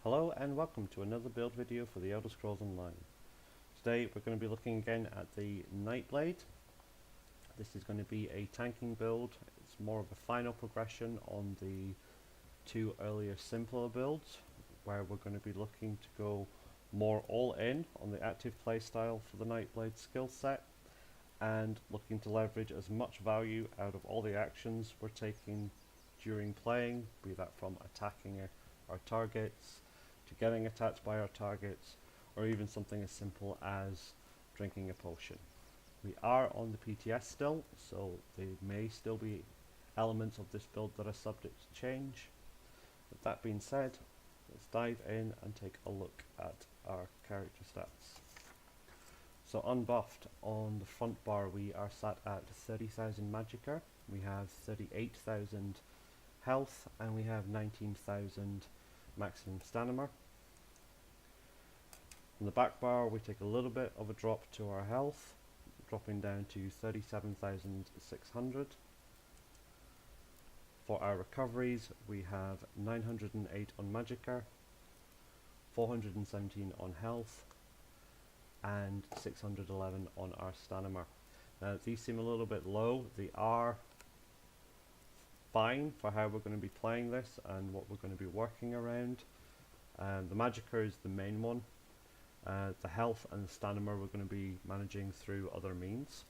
Hello and welcome to another build video for the Elder Scrolls Online. Today we're going to be looking again at the Nightblade. This is going to be a tanking build. It's more of a final progression on the two earlier simpler builds, where we're going to be looking to go more all in on the active playstyle for the Nightblade skill set, and looking to leverage as much value out of all the actions we're taking during playing, be that from attacking our targets, to getting attacked by our targets, or even something as simple as drinking a potion. We are on the PTS still, so there may still be elements of this build that are subject to change. With that being said, let's dive in and take a look at our character stats. So unbuffed, on the front bar we are sat at 30,000 magicka, we have 38,000 health, and we have 19,000 maximum stamina. On the back bar we take a little bit of a drop to our health, dropping down to 37,600. For our recoveries we have 908 on magicka, 417 on health, and 611 on our stamina. Now these seem a little bit low. They are fine for how we're going to be playing this and what we're going to be working around. The magicka is the main one. The health and the stamina we're going to be managing through other means.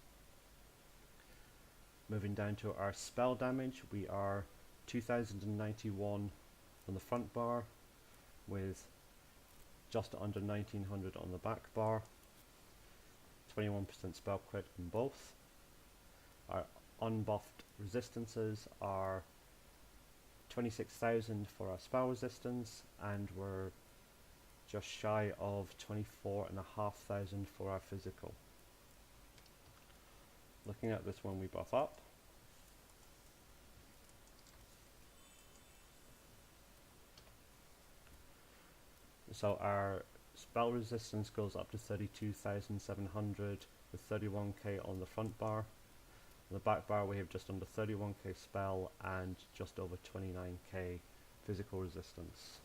Moving down to our spell damage, we are 2091 on the front bar, with just under 1900 on the back bar, 21% spell crit in both. Our unbuffed resistances are 26,000 for our spell resistance, and we're just shy of 24,500 for our physical. Looking at this when we buff up, so our spell resistance goes up to 32,700 with 31k on the front bar. On the back bar we have just under 31k spell and just over 29k physical resistance.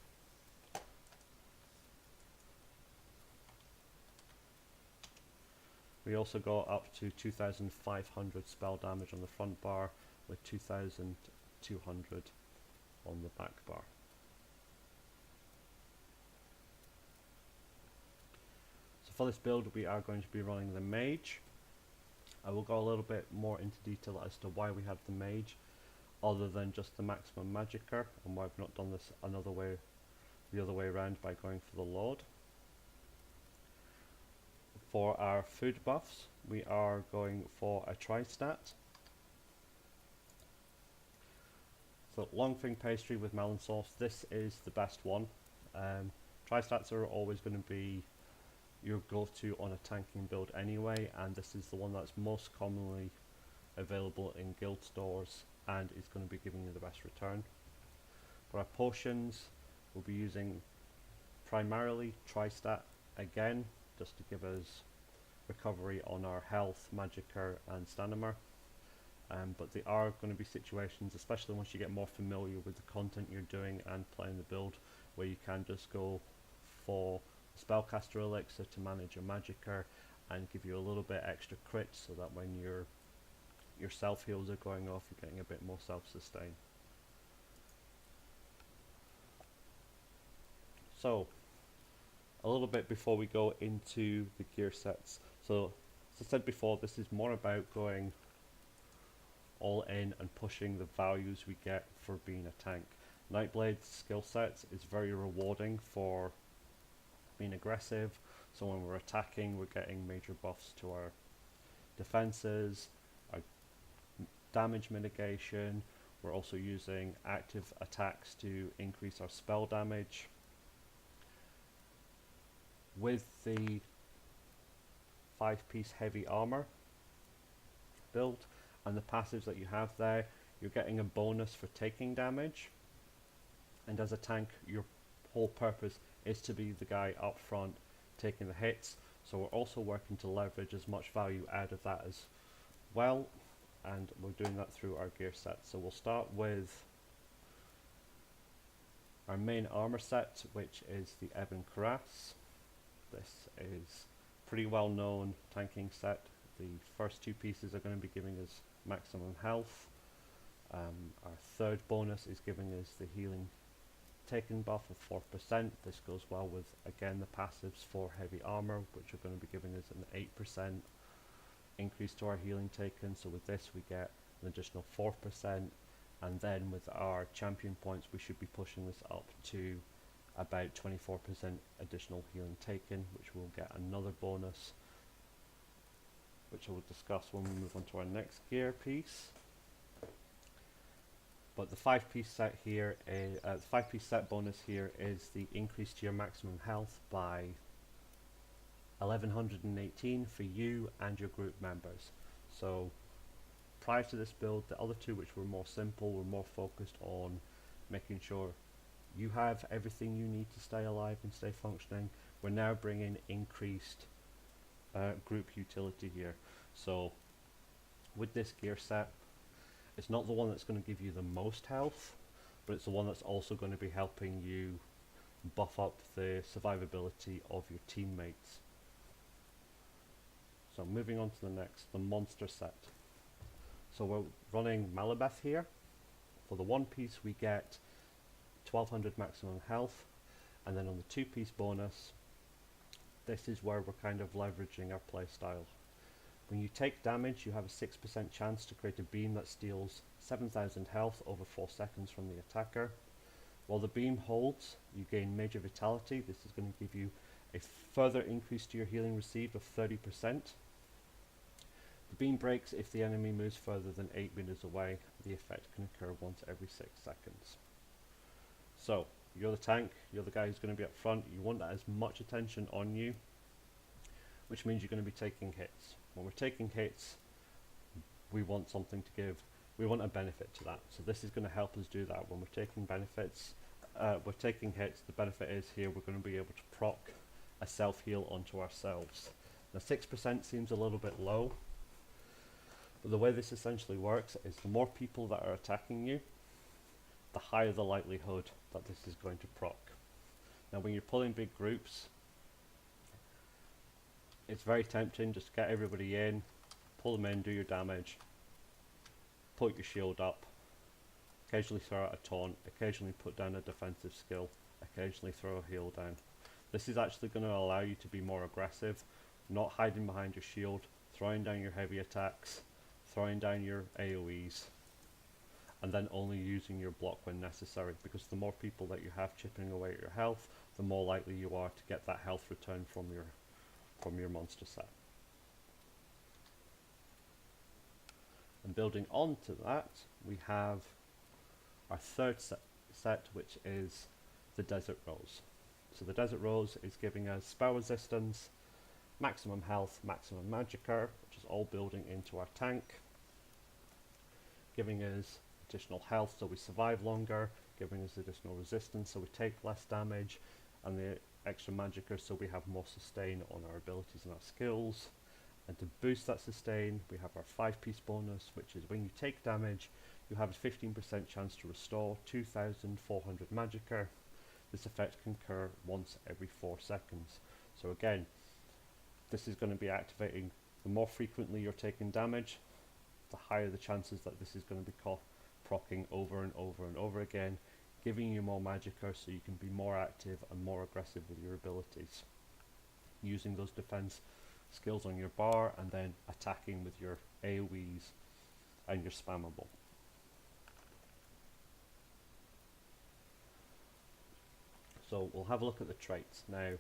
We also go up to 2,500 spell damage on the front bar with 2,200 on the back bar. So for this build we are going to be running the mage. I will go a little bit more into detail as to why we have the mage, other than just the maximum magicka, and why I've not done this the other way around by going for the Lord. For our food buffs, we are going for a tri-stat. So Longfing pastry with melon sauce, this is the best one. Tri-stats are always going to be your go-to on a tanking build anyway, and this is the one that's most commonly available in guild stores and is going to be giving you the best return. For our potions, we'll be using primarily tri-stat again, just to give us recovery on our health, magicka and stamina. But there are going to be situations, especially once you get more familiar with the content you're doing and playing the build, where you can just go for spellcaster elixir to manage your magicka and give you a little bit extra crit, so that when your self heals are going off, you're getting a bit more self-sustain. So a little bit before we go into the gear sets. So as I said before, this is more about going all in and pushing the values we get for being a tank. Nightblade's skill sets is very rewarding for being aggressive, so when we're attacking we're getting major buffs to our defenses, our damage mitigation. We're also using active attacks to increase our spell damage. With the 5-piece heavy armor build and the passives that you have there, you're getting a bonus for taking damage, and as a tank your whole purpose is to be the guy up front taking the hits, so we're also working to leverage as much value out of that as well, and we're doing that through our gear set. So we'll start with our main armor set, which is the Ebon Cuirass. This is pretty well known tanking set. The first two pieces are going to be giving us maximum health. Our third bonus is giving us the healing taken buff of 4%. This goes well with, again, the passives for heavy armor, which are going to be giving us an 8% increase to our healing taken. So with this we get an additional 4%, and then with our champion points we should be pushing this up to about 24% additional healing taken, which will get another bonus, which I will discuss when we move on to our next gear piece. But the 5-piece set here, the 5-piece set bonus here is the increase to your maximum health by 1118 for you and your group members. So prior to this build, the other two, which were more simple, were more focused on making sure you have everything you need to stay alive and stay functioning. We're now bringing increased group utility here. So with this gear set, it's not the one that's going to give you the most health, but it's the one that's also going to be helping you buff up the survivability of your teammates. So moving on to the next, the monster set. So we're running Malabeth here. For the 1-piece we get 1200 maximum health, and then on the 2-piece bonus, this is where we're kind of leveraging our playstyle. When you take damage, you have a 6% chance to create a beam that steals 7000 health over 4 seconds from the attacker. While the beam holds, you gain major vitality. This is going to give you a further increase to your healing received of 30%. The beam breaks if the enemy moves further than 8 meters away. The effect can occur once every 6 seconds. So, you're the tank, you're the guy who's going to be up front, you want as much attention on you, which means you're going to be taking hits. When we're taking hits, we want something to give, we want a benefit to that. So this is going to help us do that. When we're taking benefits, we're taking hits, the benefit is here we're going to be able to proc a self-heal onto ourselves. Now 6% seems a little bit low, but the way this essentially works is the more people that are attacking you, the higher the likelihood that this is going to proc. Now when you're pulling big groups, it's very tempting just to get everybody in, pull them in, do your damage, put your shield up, occasionally throw out a taunt, occasionally put down a defensive skill, occasionally throw a heal down. This is actually going to allow you to be more aggressive, not hiding behind your shield, throwing down your heavy attacks, throwing down your AoEs, and then only using your block when necessary, because the more people that you have chipping away at your health, the more likely you are to get that health return from your monster set. And building on to that, we have our third set, which is the Desert Rose. So the Desert Rose is giving us spell resistance, maximum health, maximum magicka, which is all building into our tank, giving us additional health so we survive longer, giving us additional resistance so we take less damage, and the extra magicka so we have more sustain on our abilities and our skills. And to boost that sustain, we have our 5-piece bonus, which is when you take damage, you have a 15% chance to restore 2400 magicka. This effect can occur once every 4 seconds. So again, this is going to be activating. The more frequently you're taking damage, the higher the chances that this is going to be proccing over and over and over again, giving you more magicka so you can be more active and more aggressive with your abilities, using those defense skills on your bar and then attacking with your AoEs and your spammable. So we'll have a look at the traits now.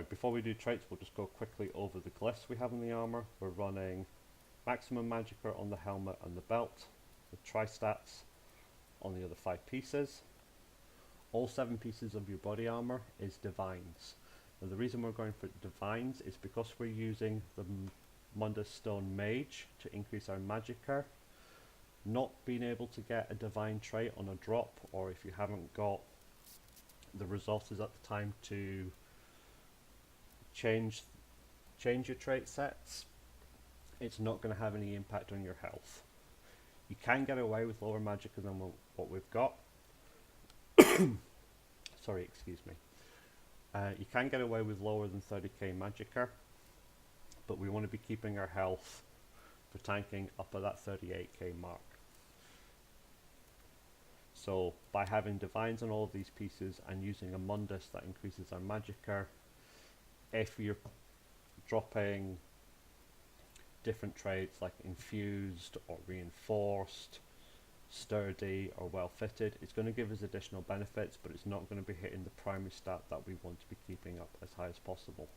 Before we do traits, we'll just go quickly over the glyphs we have in the armor. We're running maximum magicka on the helmet and the belt, with tri-stats on the other 5 pieces. All 7 pieces of your body armor is divines. Now the reason we're going for divines is because we're using the Mundus Stone Mage to increase our magicka. Not being able to get a divine trait on a drop, or if you haven't got the resources at the time to change your trait sets, it's not going to have any impact on your health. You can get away with lower magicka than what we've got. Sorry, excuse me. You can get away with lower than 30k magicka, but we want to be keeping our health for tanking up at that 38k mark. So by having divines on all of these pieces and using a Mundus that increases our magicka, if you're dropping different traits like infused or reinforced, sturdy or well fitted, it's going to give us additional benefits, but it's not going to be hitting the primary stat that we want to be keeping up as high as possible.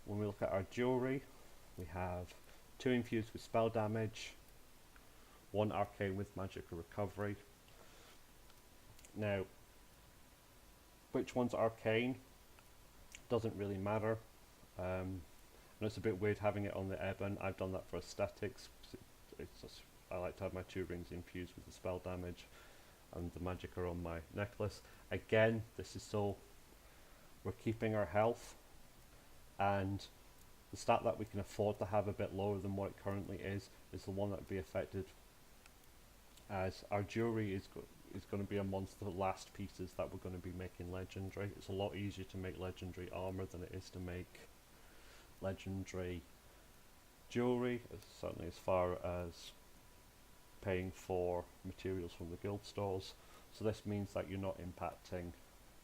When we look at our jewelry, we have 2 infused with spell damage, 1 arcane with magicka recovery. Now, which one's arcane doesn't really matter. And it's a bit weird having it on the Ebon. I've done that for aesthetics. It's just, I like to have my 2 rings infused with the spell damage and the magicka on my necklace. Again, this is so we're keeping our health, and the stat that we can afford to have a bit lower than what it currently is the one that would be affected, as our jewelry is going to be amongst the last pieces that we're going to be making legendary. It's a lot easier to make legendary armor than it is to make legendary jewelry, certainly as far as paying for materials from the guild stores. So this means that you're not impacting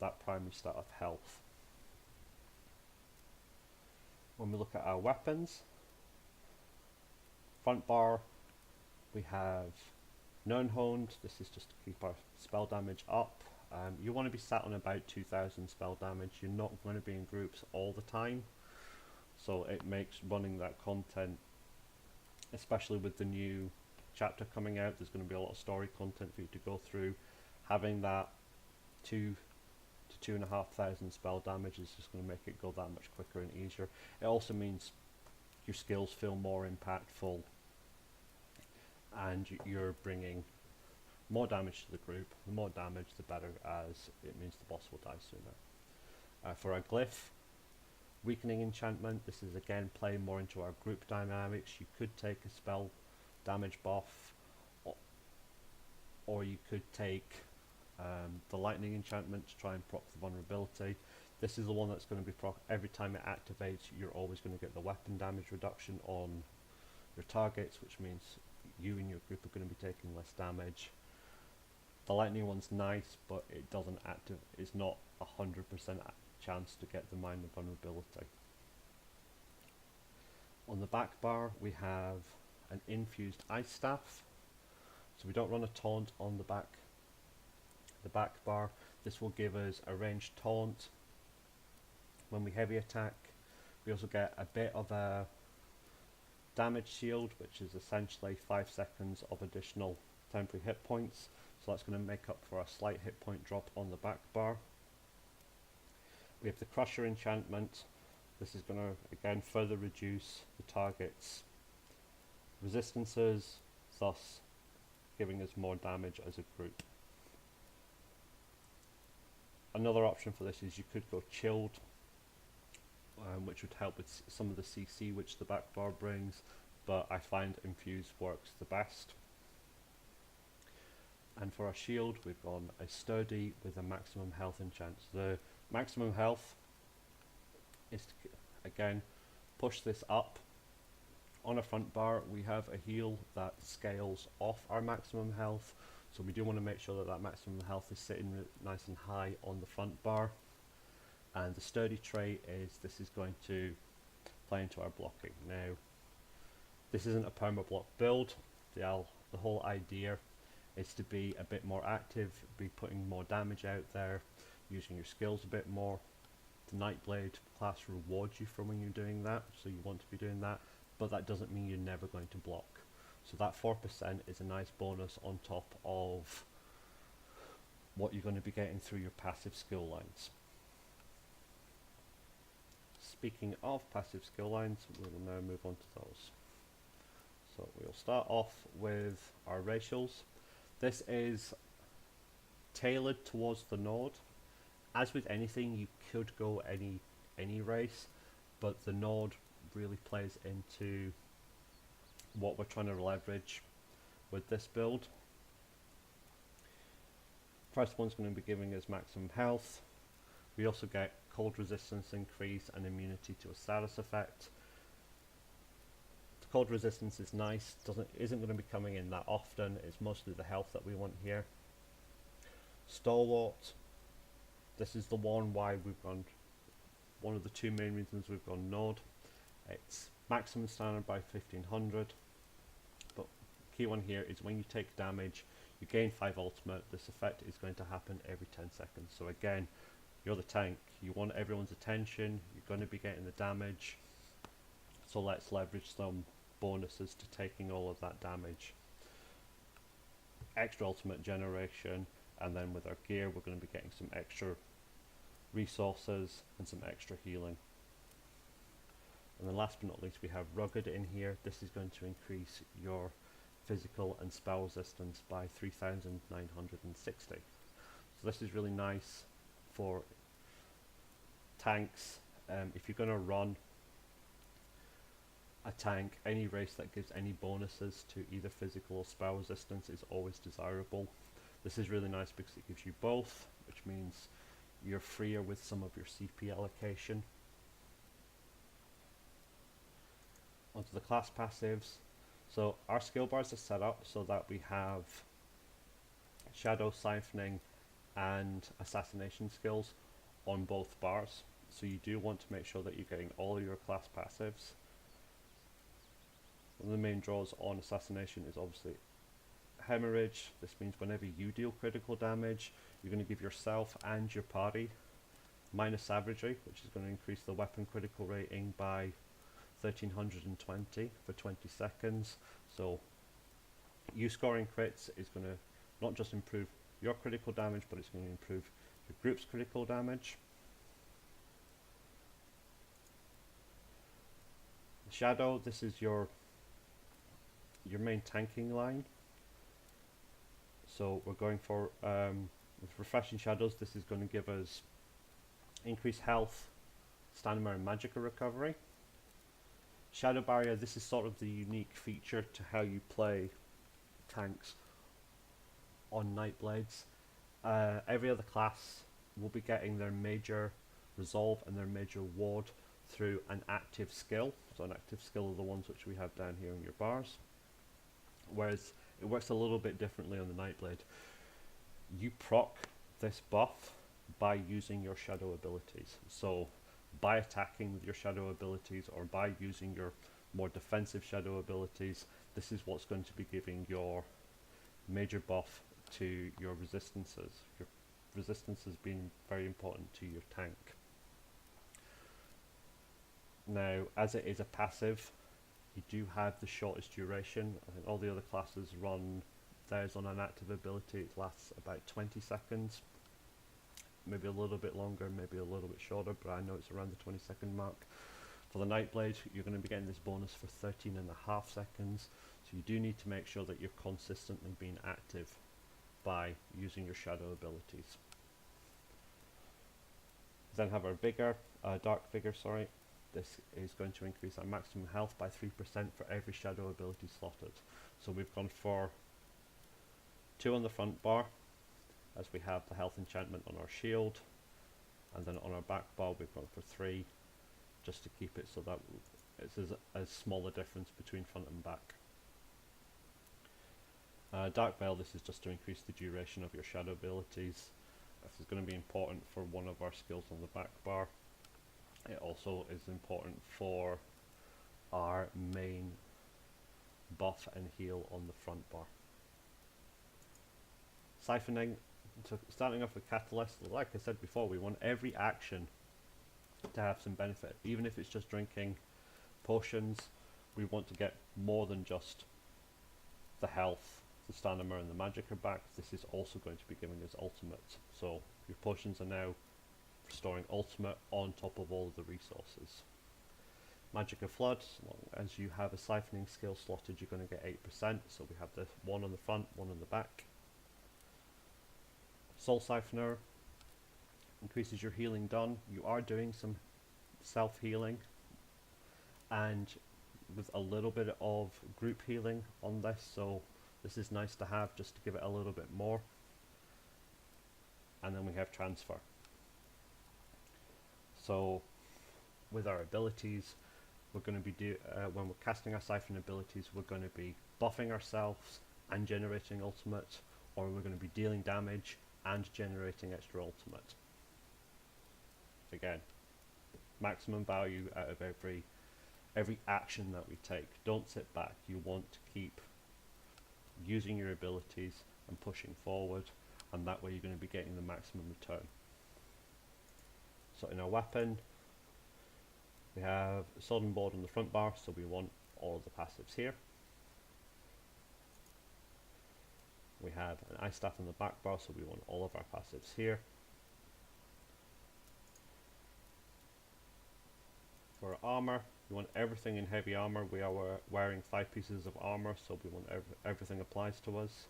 that primary stat of health. When we look at our weapons, front bar, we have Nirnhoned. This is just to keep our spell damage up. You want to be sat on about 2000 spell damage. You're not going to be in groups all the time, so it makes running that content, especially with the new chapter coming out, there's going to be a lot of story content for you to go through. Having that 2,000 to 2,500 spell damage is just going to make it go that much quicker and easier. It also means your skills feel more impactful, and you're bringing more damage to the group. The more damage, the better, as it means the boss will die sooner. For our glyph, weakening enchantment, this is again playing more into our group dynamics. You could take a spell damage buff, or you could take the lightning enchantment to try and proc the vulnerability. This is the one that's going to be proc every time it activates. You're always going to get the weapon damage reduction on your targets, which means you and your group are going to be taking less damage. The lightning one's nice, but it doesn't active. It's not 100% chance to get the minor vulnerability. On the back bar, we have an infused ice staff, so we don't run a taunt on the back bar. This will give us a ranged taunt when we heavy attack. We also get a bit of a damage shield, which is essentially 5 seconds of additional temporary hit points, so that's going to make up for a slight hit point drop on the back bar. We have the Crusher enchantment. This is going to again further reduce the target's resistances, thus giving us more damage as a group. Another option for this is you could go chilled, which would help with some of the CC which the back bar brings, but I find infused works the best. And for our shield, we've gone a sturdy with a maximum health enchant. The maximum health is to, again, push this up. On a front bar, we have a heal that scales off our maximum health, so we do want to make sure that that maximum health is sitting nice and high on the front bar. And the sturdy trait is this is going to play into our blocking. Now, this isn't a perma block build. The whole idea is to be a bit more active, be putting more damage out there, using your skills a bit more. The Nightblade class rewards you for when you're doing that, so you want to be doing that, but that doesn't mean you're never going to block. So that 4% is a nice bonus on top of what you're going to be getting through your passive skill lines. Speaking of passive skill lines, we will now move on to those. So we'll start off with our racials. This is tailored towards the node. As with anything, you could go any race, but the node really plays into what we're trying to leverage with this build. First one's going to be giving us maximum health. We also get cold resistance increase and immunity to a status effect. The cold resistance is nice, isn't going to be coming in that often. It's mostly the health that we want here. Stalwart, this is the one why we've gone, one of the two main reasons we've gone Node. It's maximum standard by 1500, but key one here is when you take damage, you gain 5 ultimate. This effect is going to happen every 10 seconds. So again, you're the tank, you want everyone's attention, you're going to be getting the damage, so let's leverage some bonuses to taking all of that damage. Extra ultimate generation, and then with our gear we're going to be getting some extra resources and some extra healing. And then last but not least we have rugged in here. This is going to increase your physical and spell resistance by 3960. So this is really nice for tanks. If you're going to run a tank, any race that gives any bonuses to either physical or spell resistance is always desirable. This is really nice because it gives you both, which means you're freer with some of your CP allocation. Onto the class passives. So our skill bars are set up so that we have shadow, siphoning and assassination skills on both bars. So you do want to make sure that you're getting all of your class passives. One of the main draws on assassination is obviously hemorrhage. This means whenever you deal critical damage, you're going to give yourself and your party minus savagery, which is going to increase the weapon critical rating by 1320 for 20 seconds. So you scoring crits is going to not just improve your critical damage, but it's going to improve your group's critical damage. Shadow, this is your main tanking line. So we're going for with refreshing shadows. This is going to give us increased health, stamina and magicka recovery. Shadow barrier, this is sort of the unique feature to how you play tanks on Nightblades. Every other class will be getting their major resolve and their major ward through an active skill. So an active skill are the ones which we have down here in your bars. Whereas it works a little bit differently on the Nightblade. You proc this buff by using your shadow abilities. So by attacking with your shadow abilities or by using your more defensive shadow abilities, this is what's going to be giving your major buff to your resistances. Your resistances being very important to your tank. Now, as it is a passive, you do have the shortest duration. I think all the other classes run theirs on an active ability. It lasts about 20 seconds. Maybe a little bit longer, maybe a little bit shorter, but I know it's around the 20-second mark. For the Nightblade, you're going to be getting this bonus for 13.5 seconds, so you do need to make sure that you're consistently being active by using your shadow abilities. Then have our dark vigor, sorry. This is going to increase our maximum health by 3% for every shadow ability slotted. So we've gone for 2 on the front bar, as we have the health enchantment on our shield, and then on our back bar we've gone for 3, just to keep it so that it's as small a difference between front and back. Dark Veil, this is just to increase the duration of your shadow abilities. This is going to be important for one of our skills on the back bar. It also is important for our main buff and heal on the front bar. Siphoning, so starting off with Catalyst, like I said before, we want every action to have some benefit. Even if it's just drinking potions, we want to get more than just the health, the stamina and the magicka back. This is also going to be giving us ultimate. So your potions are now restoring ultimate on top of all of the resources. Magicka Flood, as long as you have a siphoning skill slotted, you're going to get 8%. So we have the one on the front, one on the back. Soul Siphoner increases your healing done. You are doing some self-healing, and with a little bit of group healing on this, so this is nice to have just to give it a little bit more. And then we have transfer. So with our abilities, we're going to be when we're casting our Siphon abilities, we're going to be buffing ourselves and generating ultimate, or we're going to be dealing damage and generating extra ultimate. Again, maximum value out of every action that we take. Don't sit back. You want to keep using your abilities and pushing forward, and that way you're going to be getting the maximum return. So in our weapon, we have Sword and Board on the front bar, so we want all of the passives here. We have an Ice Staff on the back bar, so we want all of our passives here. For armor, we want everything in heavy armor. We are wearing 5 pieces of armor, so we want everything applies to us.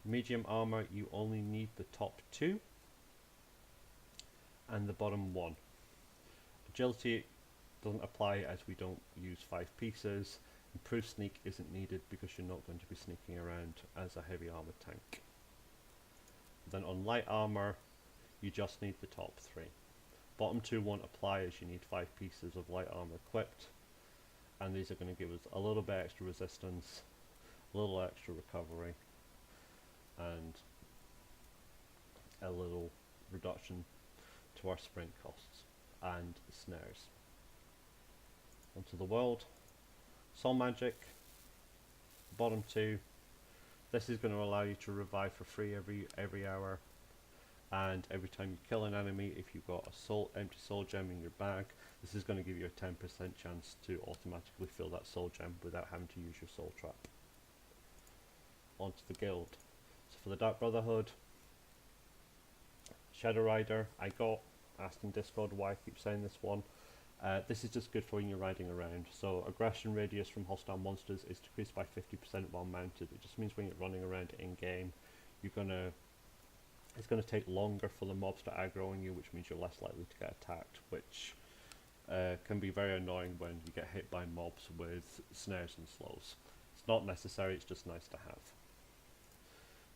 Medium armor, you only need the top 2 and the bottom 1. Agility doesn't apply as we don't use 5 pieces. Improved sneak isn't needed because you're not going to be sneaking around as a heavy armor tank. Then on light armor, you just need the top 3. Bottom 2 won't apply as you need 5 pieces of light armor equipped, and these are going to give us a little bit extra resistance, a little extra recovery, and a little reduction to our sprint costs and snares. Onto the world. Soul Magic, bottom 2. This is going to allow you to revive for free every hour, and every time you kill an enemy, if you've got a empty soul gem in your bag, this is going to give you a 10% chance to automatically fill that soul gem without having to use your soul trap. Onto the guild. So for the Dark Brotherhood, Shadow Rider, I got asked in Discord why I keep saying this one. This is just good for when you're riding around. So aggression radius from hostile monsters is decreased by 50% while mounted. It just means when you're running around in game, it's going to take longer for the mobs to aggro on you, which means you're less likely to get attacked, which can be very annoying when you get hit by mobs with snares and slows. It's not necessary, it's just nice to have.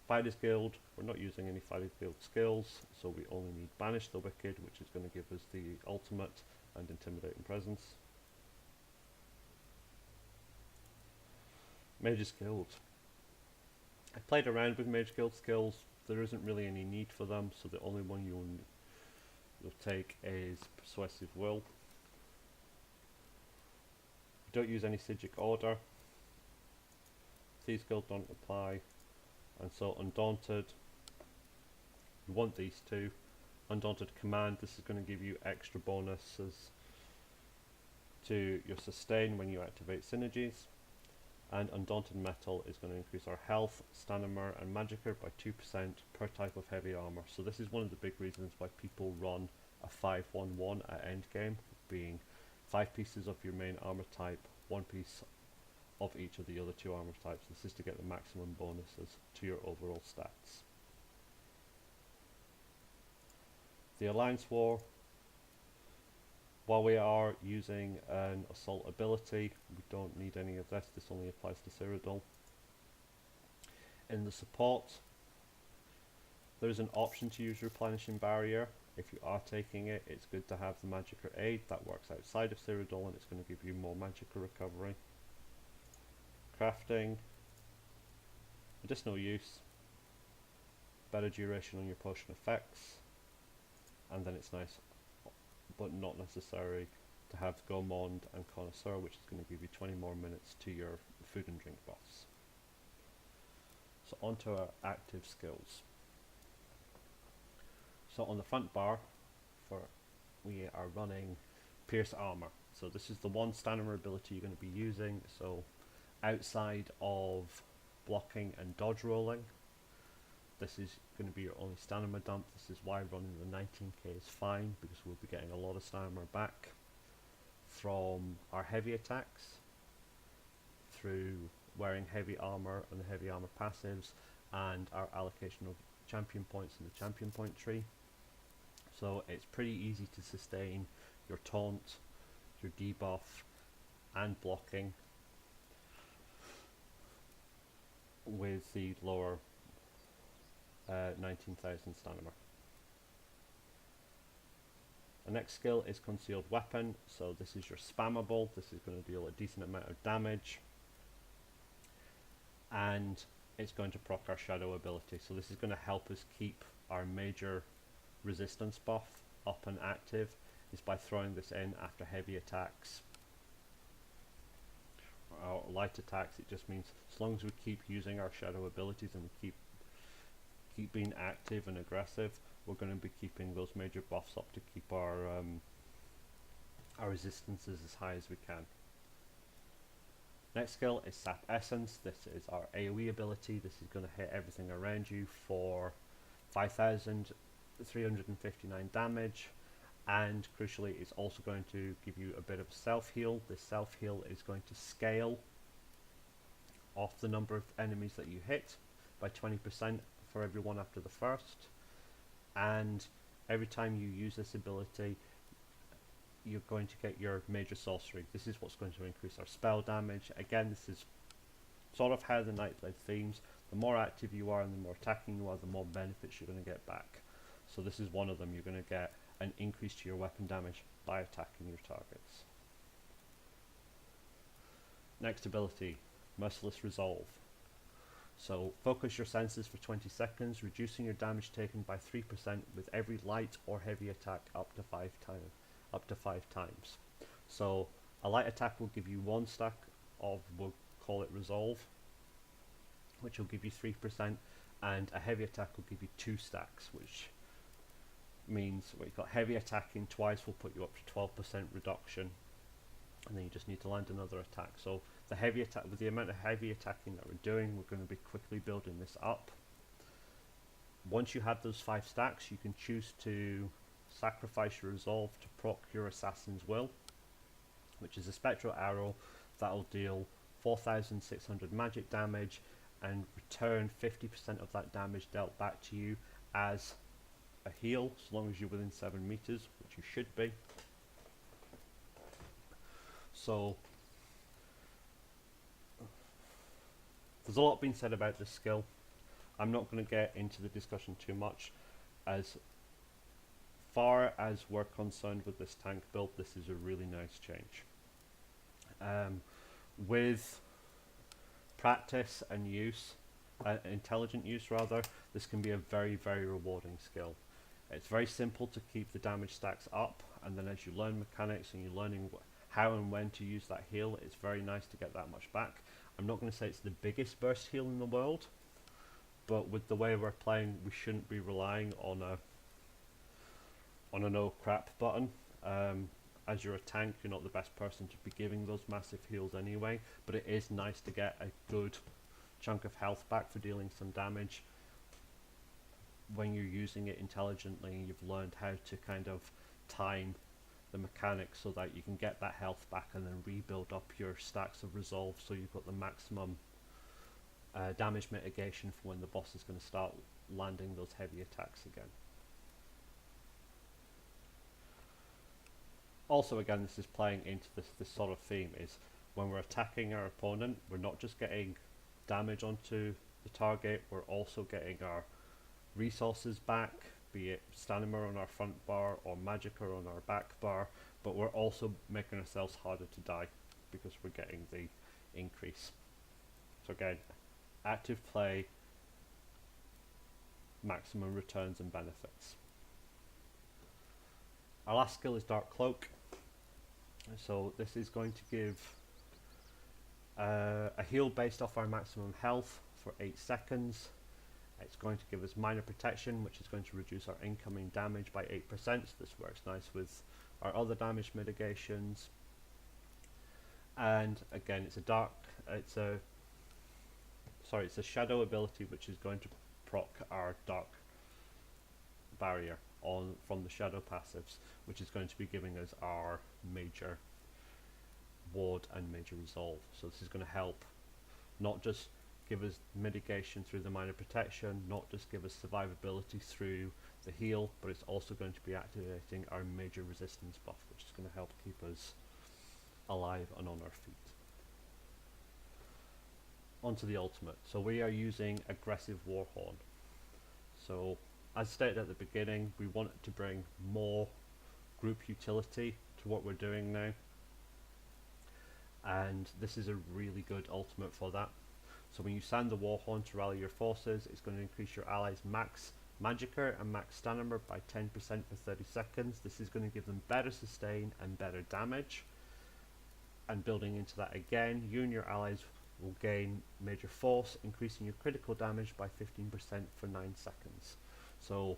Fighters Guild, we're not using any Fighters Guild skills, so we only need Banish the Wicked, which is going to give us the ultimate and intimidating presence. Mage's Guild. I played around with Mage Guild skills. There isn't really any need for them, so the only one you'll take is Persuasive Will. You don't use any Sigic Order. These guilds don't apply. And so Undaunted, you want these 2. Undaunted Command, this is going to give you extra bonuses to your sustain when you activate synergies. And Undaunted Metal is going to increase our health, stamina and magicka by 2% per type of heavy armor. So this is one of the big reasons why people run a 5-1-1 at endgame, being 5 pieces of your main armor type, 1 piece of each of the other 2 armor types. This is to get the maximum bonuses to your overall stats. The Alliance War, while we are using an assault ability, we don't need any of this. This only applies to Cyrodiil. In the support, there is an option to use Replenishing Barrier. If you are taking it, it's good to have the Magicka Aid. That works outside of Cyrodiil and it's going to give you more Magicka recovery. Crafting, medicinal use, better duration on your potion effects, and then it's nice but not necessary to have Gourmand and Connoisseur, which is going to give you 20 more minutes to your food and drink buffs. So onto our active skills. So on the front bar, we are running Pierce Armor. So this is the one stamina ability you're going to be using. So outside of blocking and dodge rolling, this is going to be your only stamina dump. This is why running the 19k is fine, because we'll be getting a lot of stamina back from our heavy attacks through wearing heavy armor and the heavy armor passives and our allocation of champion points in the champion point tree. So it's pretty easy to sustain your taunt, your debuff and blocking with the lower 19,000 stamina. The next skill is Concealed Weapon, so this is your spammable. This is going to deal a decent amount of damage, and it's going to proc our shadow ability, so this is going to help us keep our major resistance buff up and active, is by throwing this in after heavy attacks or light attacks. It just means as long as we keep using our shadow abilities and we keep being active and aggressive, we're going to be keeping those major buffs up to keep our resistances as high as we can. Next skill is Sap Essence. This is our AoE ability. This is going to hit everything around you for 5,359 damage, and crucially it's also going to give you a bit of self-heal. This self-heal is going to scale off the number of enemies that you hit by 20% for every one after the first, and every time you use this ability you're going to get your major sorcery. This is what's going to increase our spell damage. Again, this is sort of how the Nightblade themes. The more active you are and the more attacking you are, the more benefits you're going to get back. So this is one of them. You're going to get an increase to your weapon damage by attacking your targets. Next ability, Merciless Resolve. So focus your senses for 20 seconds, reducing your damage taken by 3% with every light or heavy attack up to 5 times. So a light attack will give you 1 stack of, we'll call it Resolve, which will give you 3%, and a heavy attack will give you 2 stacks, which means we've got heavy attacking twice will put you up to 12% reduction, and then you just need to land another attack. So the heavy attack, with the amount of heavy attacking that we're doing, we're going to be quickly building this up. Once you have those 5 stacks, you can choose to sacrifice your resolve to proc your Assassin's Will, which is a spectral arrow that will deal 4,600 magic damage and return 50% of that damage dealt back to you as a heal, so long as you're within 7 meters, which you should be. So there's a lot being said about this skill. I'm not going to get into the discussion too much. As far as we're concerned with this tank build, this is a really nice change. With practice and use, intelligent use rather, this can be a very, very rewarding skill. It's very simple to keep the damage stacks up, and then as you learn mechanics and you're learning how and when to use that heal, it's very nice to get that much back. I'm not going to say it's the biggest burst heal in the world, but with the way we're playing, we shouldn't be relying on a no crap button. As you're a tank, you're not the best person to be giving those massive heals anyway, but it is nice to get a good chunk of health back for dealing some damage when you're using it intelligently and you've learned how to kind of time the mechanics so that you can get that health back and then rebuild up your stacks of resolve, so you've got the maximum damage mitigation for when the boss is going to start landing those heavy attacks again. Also, again, this is playing into this sort of theme, is when we're attacking our opponent, we're not just getting damage onto the target, we're also getting our resources back, be it stamina on our front bar or magicka on our back bar, but we're also making ourselves harder to die because we're getting the increase. So again, active play, maximum returns and benefits. Our last skill is Dark Cloak. So this is going to give a heal based off our maximum health for 8 seconds. It's going to give us minor protection, which is going to reduce our incoming damage by 8%. So this works nice with our other damage mitigations. And again, it's a shadow ability, which is going to proc our dark barrier from the shadow passives, which is going to be giving us our major ward and major resolve. So this is going to help not just give us mitigation through the minor protection, not just give us survivability through the heal, but it's also going to be activating our major resistance buff, which is going to help keep us alive and on our feet. Onto the ultimate. So we are using Aggressive Warhorn. So as stated at the beginning, we want to bring more group utility to what we're doing now, and this is a really good ultimate for that. So when you sound the Warhorn to rally your forces, it's going to increase your allies' max Magicka and max stamina by 10% for 30 seconds. This is going to give them better sustain and better damage. And building into that again, you and your allies will gain major force, increasing your critical damage by 15% for 9 seconds. So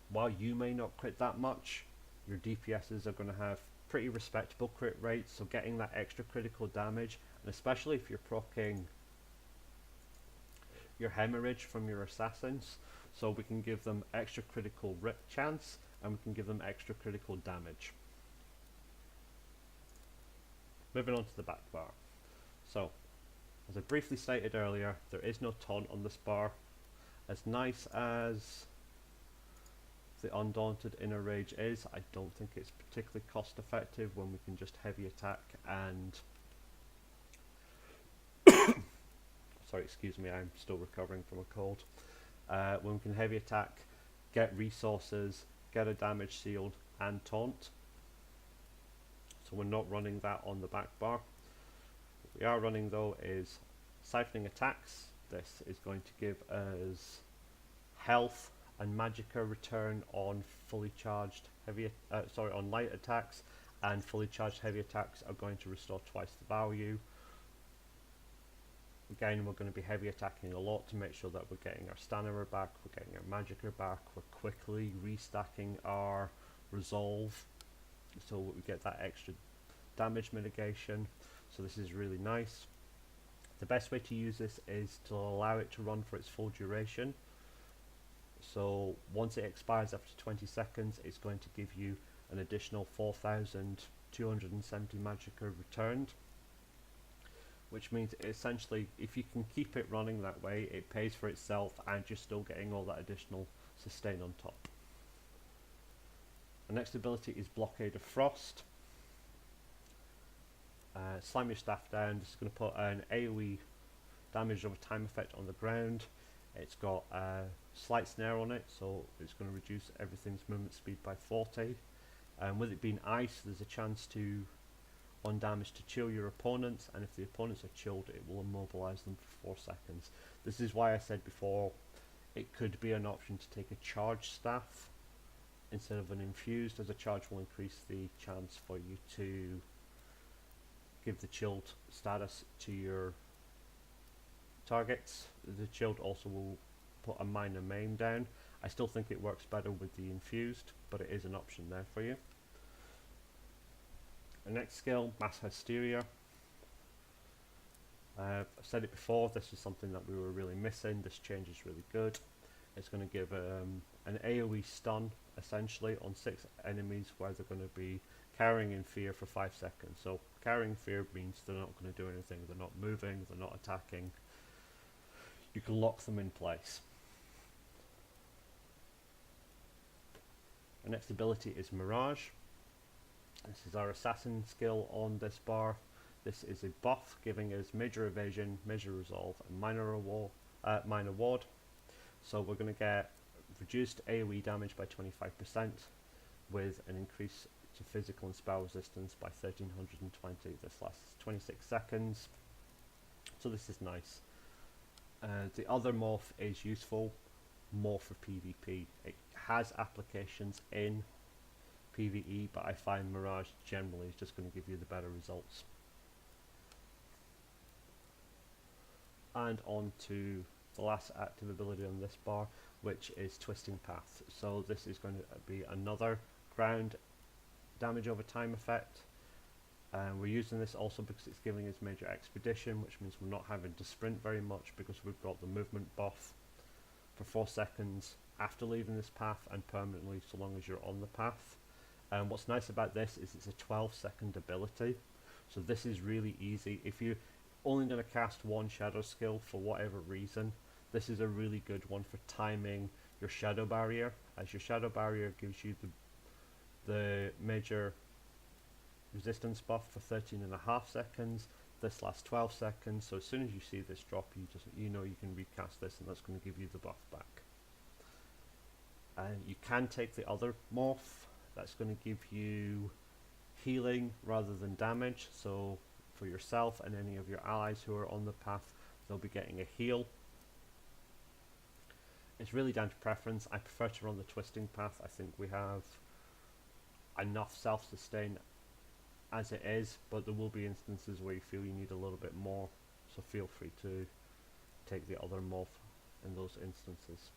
while you may not crit that much, your DPSs are going to have pretty respectable crit rates, so getting that extra critical damage, and especially if you're proccing your hemorrhage from your assassins, so we can give them extra critical chance and we can give them extra critical damage. Moving on to the back bar. So, as I briefly stated earlier, there is no taunt on this bar. As nice as the Undaunted Inner Rage is, I don't think it's particularly cost effective when we can just heavy attack and sorry, excuse me, I'm still recovering from a cold. When we can heavy attack, get resources, get a damage shield and taunt. So we're not running that on the back bar. What we are running though is siphoning attacks. This is going to give us health and Magicka return on fully charged on light attacks, and fully charged heavy attacks are going to restore twice the value. Again, we're going to be heavy attacking a lot to make sure that we're getting our stamina back, we're getting our Magicka back, we're quickly restacking our resolve so we get that extra damage mitigation. So this is really nice. The best way to use this is to allow it to run for its full duration. So once it expires after 20 seconds, it's going to give you an additional 4,270 Magicka returned, which means essentially if you can keep it running that way, it pays for itself and you're still getting all that additional sustain on top. The next ability is Blockade of Frost. Slam your staff down. This is going to put an AoE damage over time effect on the ground. It's got a slight snare on it, so it's going to reduce everything's movement speed by 40. With it being ice, there's a chance to, on damage, to chill your opponents, and if the opponents are chilled, it will immobilize them for 4 seconds. This is why I said before it could be an option to take a charged staff instead of an infused, as a charge will increase the chance for you to give the chilled status to your targets. The chilled also will put a minor maim down. I still think it works better with the infused, but it is an option there for you. The next skill, Mass Hysteria. I've said it before, this is something that we were really missing. This change is really good. It's going to give an AoE stun essentially on 6 enemies where they're going to be cowering in fear for 5 seconds. So cowering fear means they're not going to do anything, they're not moving, they're not attacking. You can lock them in place. The next ability is Mirage. This is our assassin skill on this bar. This is a buff giving us major evasion, major resolve and minor ward. So we're going to get reduced AoE damage by 25% with an increase to physical and spell resistance by 1320. This lasts 26 seconds. So this is nice. The other morph is useful more for PvP. It has applications in PvE, but I find Mirage generally is just going to give you the better results. And on to the last active ability on this bar, which is Twisting Path. So this is going to be another ground damage over time effect. We're using this also because it's giving us major expedition, which means we're not having to sprint very much because we've got the movement buff for 4 seconds after leaving this path and permanently so long as you're on the path. What's nice about this is it's a 12-second ability, so this is really easy. If you're only going to cast one shadow skill for whatever reason, this is a really good one for timing your shadow barrier, as your shadow barrier gives you the major resistance buff for 13.5 seconds. This lasts 12 seconds, so as soon as you see this drop, you know you can recast this, and that's going to give you the buff back. And you can take the other morph. That's going to give you healing rather than damage, so for yourself and any of your allies who are on the path, they'll be getting a heal. It's really down to preference. I prefer to run the twisting path. I think we have enough self-sustain as it is, but there will be instances where you feel you need a little bit more, so feel free to take the other morph in those instances.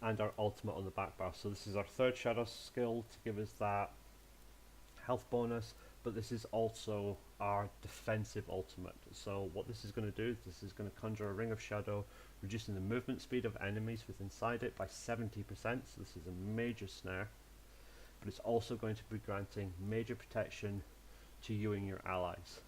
And our ultimate on the back bar. So this is our third shadow skill to give us that health bonus, but this is also our defensive ultimate. So what this is going to do is this is going to conjure a ring of shadow, reducing the movement speed of enemies within inside it by 70%, so this is a major snare, but it's also going to be granting major protection to you and your allies.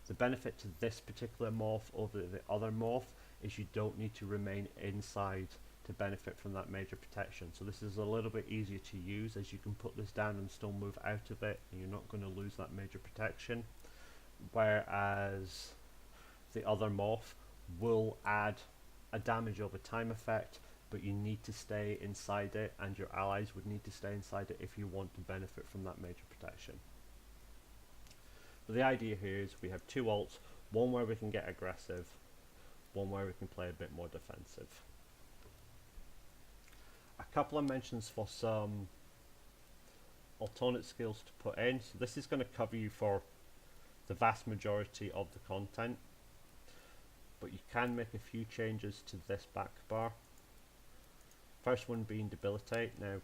The benefit to this particular morph over the other morph is you don't need to remain inside to benefit from that major protection. So this is a little bit easier to use, as you can put this down and still move out of it, and you're not going to lose that major protection. Whereas the other morph will add a damage over time effect, but you need to stay inside it, and your allies would need to stay inside it if you want to benefit from that major protection. But the idea here is we have two ults, one where we can get aggressive, one where we can play a bit more defensive. A couple of mentions for some alternate skills to put in. So this is going to cover you for the vast majority of the content, but you can make a few changes to this back bar. First one being debilitate. Now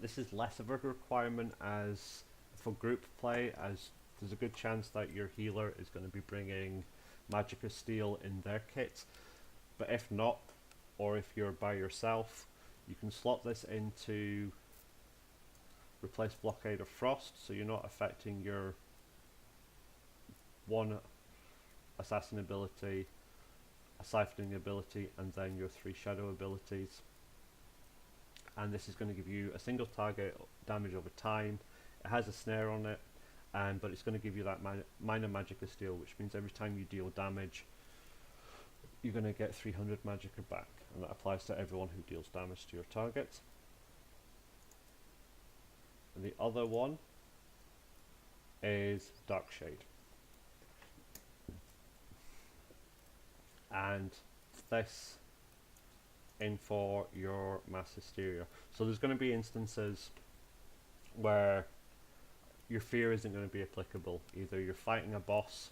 this is less of a requirement as for group play, as there's a good chance that your healer is going to be bringing Magic of Steel in their kit, but if not, or if you're by yourself, you can slot this into replace Blockade of Frost, so you're not affecting your one assassin ability, a siphoning ability, and then your 3 shadow abilities. And this is going to give you a single target damage over time. It has a snare on it, but it's going to give you that minor Magic of Steel, which means every time you deal damage, you're going to get 300 Magicka back, and that applies to everyone who deals damage to your target. And the other one is Dark Shade. And this in for your Mass Hysteria. So there's going to be instances where your fear isn't going to be applicable. Either you're fighting a boss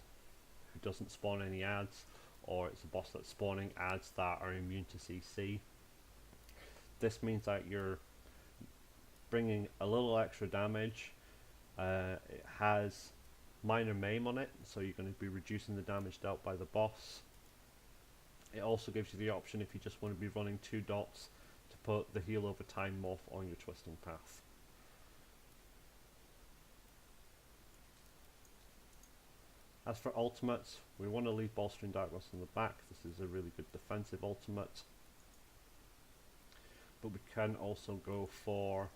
who doesn't spawn any adds, or it's a boss that's spawning adds that are immune to CC. This means that you're bringing a little extra damage. It has minor maim on it, so you're going to be reducing the damage dealt by the boss. It also gives you the option, if you just want to be running 2 dots, to put the heal over time morph on your twisting path. As for ultimates, we want to leave Bolstering Darkness on the back. This is a really good defensive ultimate. But we can also go for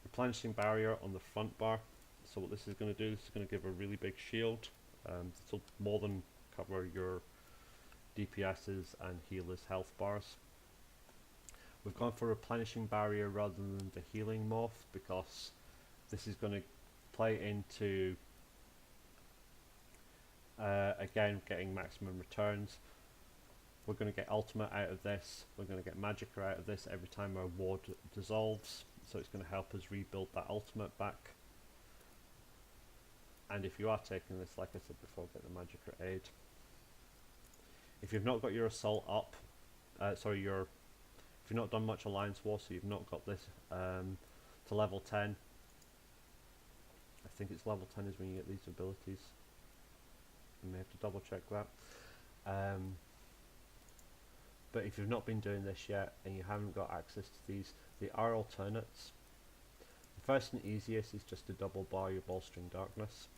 Replenishing Barrier on the front bar. So what this is going to do, this is going to give a really big shield. This will more than cover your DPS's and healers' health bars. We've gone for Replenishing Barrier rather than the healing morph, because this is going to play into again getting maximum returns. We're going to get ultimate out of this, we're going to get Magicka out of this every time our ward dissolves, so it's going to help us rebuild that ultimate back. And if you are taking this, like I said before, get the Magicka aid. If you've not got your assault up, if you've not done much Alliance War, so you've not got this to level 10, I think it's level 10 is when you get these abilities. You may have to double check that. But if you've not been doing this yet and you haven't got access to these, they are alternates. The first and easiest is just to double bar your Bolstering Darkness.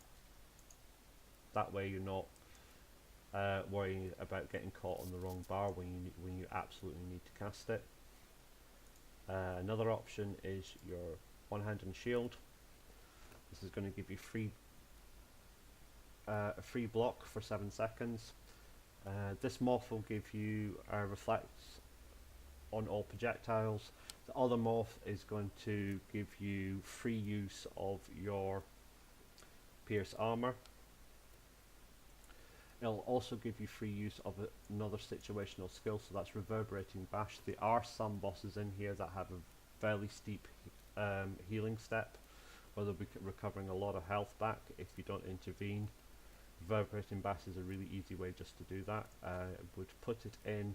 That way you're not worrying about getting caught on the wrong bar when you absolutely need to cast it. Another option is your one-handed shield. This is going to give you a free block for 7 seconds. This morph will give you reflects on all projectiles. The other morph is going to give you free use of your pierce armor. It'll also give you free use of another situational skill, so that's reverberating bash. There are some bosses in here that have a fairly steep healing step, where they'll be recovering a lot of health back if you don't intervene. Reverberating bash is a really easy way just to do that. Would put it in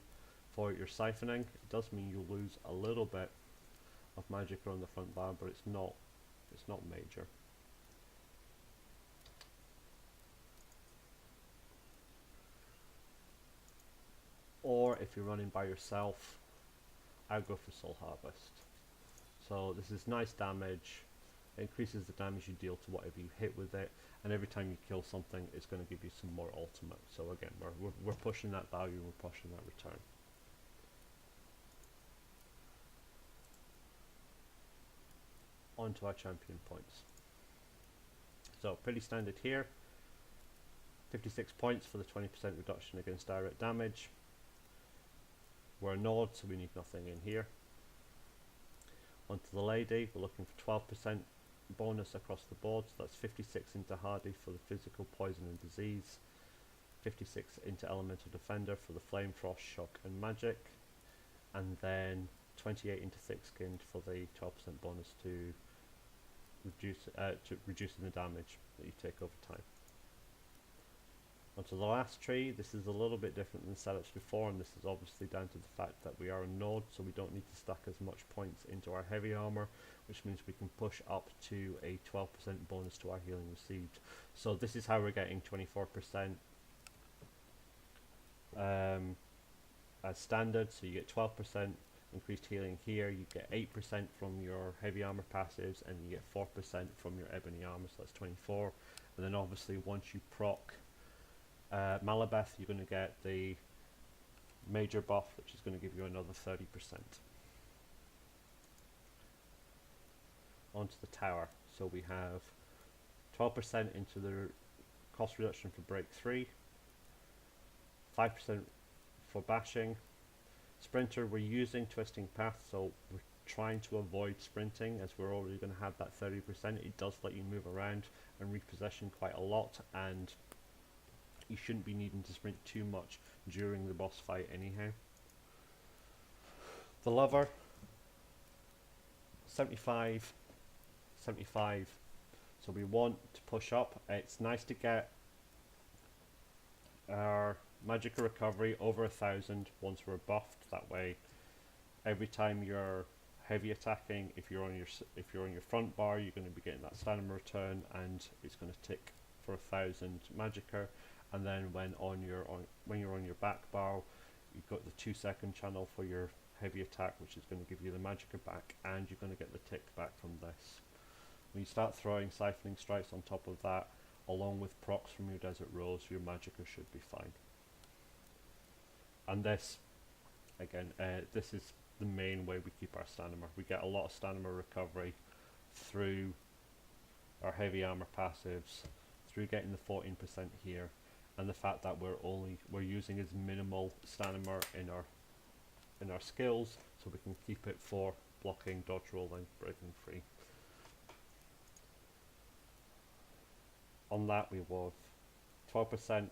for your siphoning. It does mean you lose a little bit of magic on the front bar, but it's not major. Or if you're running by yourself, I'll go for Soul Harvest. So this is nice damage. It increases the damage you deal to whatever you hit with it, and every time you kill something, it's going to give you some more ultimate. So again, we're pushing that value, we're pushing that return. On to our champion points. So pretty standard here. 56 points for the 20% reduction against direct damage. We're a node, so we need nothing in here. Onto the lady, we're looking for 12% bonus across the board, so that's 56 into hardy for the physical, poison and disease, 56 into elemental defender for the flame, frost, shock and magic, and then 28 into thick skinned for the 12% bonus to reducing the damage that you take over time. Onto the last tree. This is a little bit different than setups before, and this is obviously down to the fact that we are a node, so we don't need to stack as much points into our heavy armor, which means we can push up to a 12% bonus to our healing received. So this is how we're getting 24% as standard. So you get 12% increased healing here, you get 8% from your heavy armor passives, and you get 4% from your ebony armor, so that's 24. And then obviously once you proc Malabeth, you're going to get the major buff, which is going to give you another 30%. Onto the tower. So we have 12% into the cost reduction for break 3, 5% for bashing. Sprinter, we're using twisting path, so we're trying to avoid sprinting as we're already going to have that 30%. It does let you move around and repossession quite a lot, and you shouldn't be needing to sprint too much during the boss fight anyhow. The lover, 75, 75. So we want to push up. It's nice to get our magic recovery over 1,000 once we're buffed. That way, every time you're heavy attacking, if you're on your front bar, you're going to be getting that stamina return, and it's going to tick for 1,000 magicka. And then when you're on your back bar, you've got the 2-second channel for your heavy attack, which is going to give you the magicka back, and you're going to get the tick back from this. When you start throwing siphoning strikes on top of that, along with procs from your Desert Rose, your magicka should be fine. And this, again, this is the main way we keep our stamina. We get a lot of stamina recovery through our heavy armor passives, through getting the 14% here, and the fact that we're using as minimal stamina in our skills, so we can keep it for blocking, dodge rolling, breaking free. On that we have 12%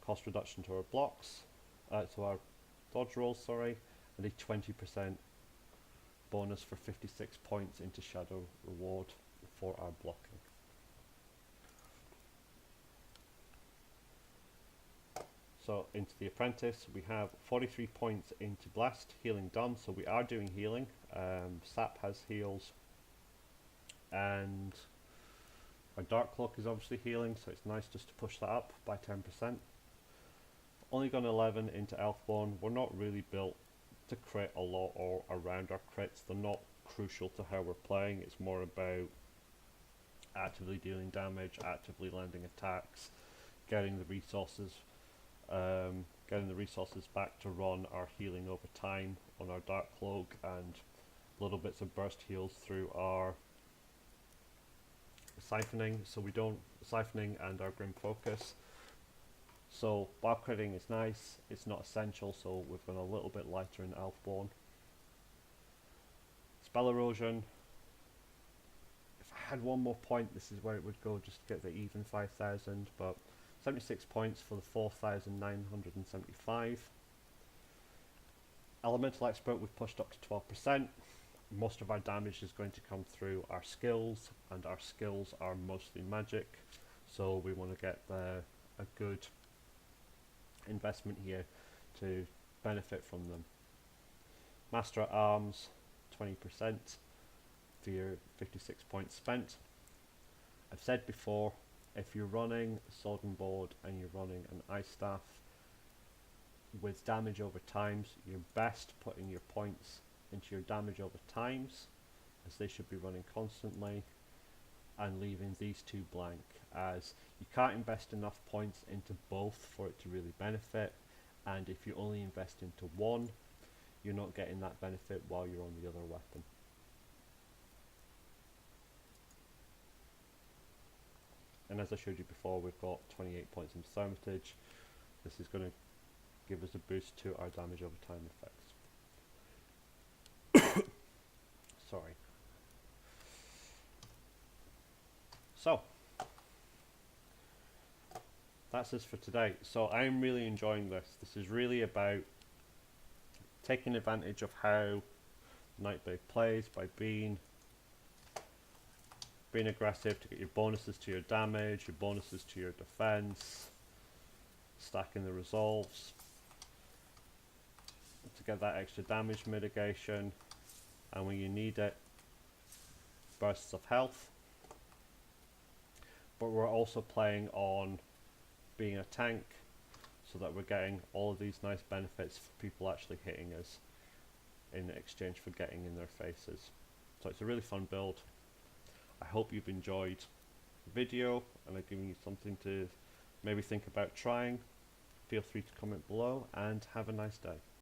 cost reduction to our blocks, to our dodge rolls, sorry, and a 20% bonus for 56 points into shadow reward for our blocking. So into the apprentice, we have 43 points into blast, healing done, so we are doing healing. Sap has heals, and our dark cloak is obviously healing, so it's nice just to push that up by 10%. Only gone 11 into Elfborn. We're not really built to crit a lot or around our crits. They're not crucial to how we're playing. It's more about actively dealing damage, actively landing attacks, getting the resources back to run our healing over time on our dark cloak, and little bits of burst heals through our siphoning, so we don't siphoning and our grim focus. So bar critting is nice, it's not essential, so we've gone a little bit lighter in Elfborn. Spell erosion. If I had one more point, this is where it would go, just to get the even 5,000, but 76 points for the 4,975. Elemental Expert we've pushed up to 12%. Most of our damage is going to come through our skills, and our skills are mostly magic, so we want to get a good investment here to benefit from them. Master at Arms 20% for your 56 points spent. I've said before, if you're running Sword and Board and you're running an Ice Staff with damage over times, you're best putting your points into your damage over times, as they should be running constantly, and leaving these two blank, as you can't invest enough points into both for it to really benefit, and if you only invest into one, you're not getting that benefit while you're on the other weapon. And as I showed you before, we've got 28 points in Thaumaturge. This is going to give us a boost to our damage over time effects. Sorry. So, that's it for today. So I'm really enjoying this. This is really about taking advantage of how Nightblade plays by being aggressive to get your bonuses to your damage, your bonuses to your defense, stacking the resolves to get that extra damage mitigation, and when you need it, bursts of health. But we're also playing on being a tank, so that we're getting all of these nice benefits for people actually hitting us in exchange for getting in their faces. So it's a really fun build. I hope you've enjoyed the video and I've given you something to maybe think about trying. Feel free to comment below and have a nice day.